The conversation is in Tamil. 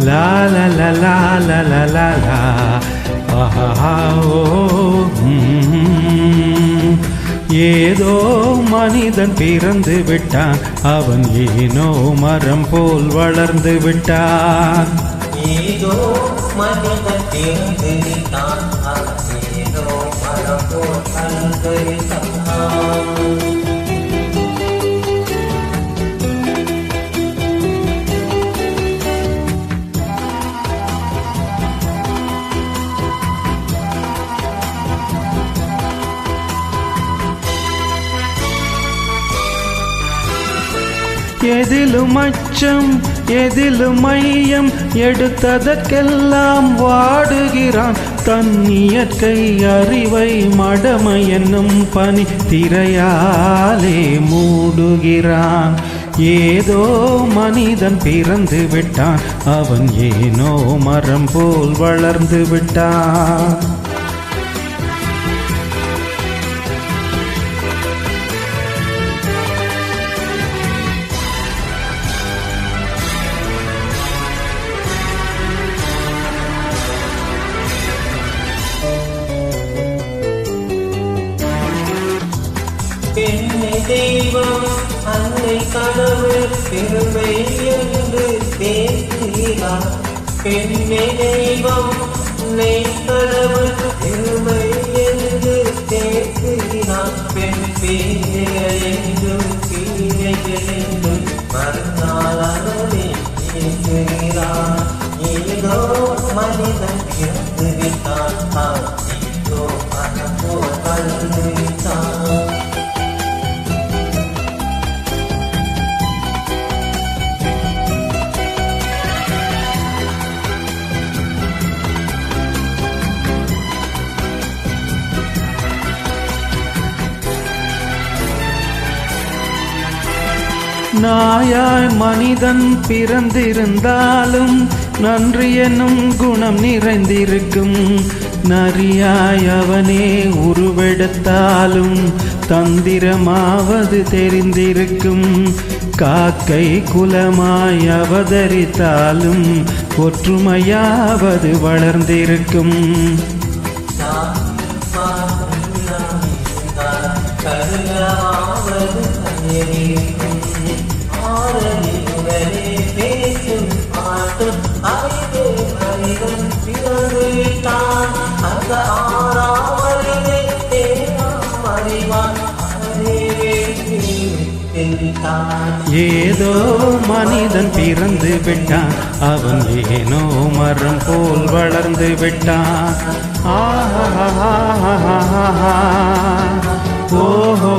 லா லா லா லா லா லா லா லா ஏதோ மனிதன் பிறந்து விட்டான், அவன் ஏனோ மரம் போல் வளர்ந்து விட்டான். ஏதோ மனிதன் பிறந்து விட்டான், அவன் ஏதோ மரம் போல் வளர்ந்து விட்டான். எதிலும் அச்சம் எதிலும் மையம், எடுத்ததற்கெல்லாம் வாடுகிறான். தன் இயற்கை அறிவை மடமை என்னும் பனி திரையாலே மூடுகிறான். ஏதோ மனிதன் பிறந்து விட்டான், அவன் ஏனோ மரம் போல் வளர்ந்து விட்டான். பெண்ணை தெய்வம் அன்னை கடவுள் பெருமை என்று பேசுகிறார். பெண்ணை தெய்வம் அன்னை கடவுள் பெருமை என்று பேசுகிறார். பெண் பிள்ளைகள் என்றும் பிள்ளைகள் என்றும் மறுநாள் அதனை பேசுகிறார். ஏதோ மனிதன் பிறந்து விட்டான், ஏதோ மனம் போல் வளர்ந்து விட்டான். நாயாய் மனிதன் பிறந்திருந்தாலும் நன்றி என்னும் குணம் நிறைந்திருக்கும். நரியாய் அவனே உருவெடுத்தாலும் தந்திரமாவது தெரிந்திருக்கும். காக்கை குலமாய் அவதரித்தாலும் ஒற்றுமையாவது வளர்ந்திருக்கும். ஏதோ மனிதன் பிறந்து விட்டான், அவன் ஏனோ மரம் போல் வளர்ந்து விட்டான். ஆஹா ஓஹோ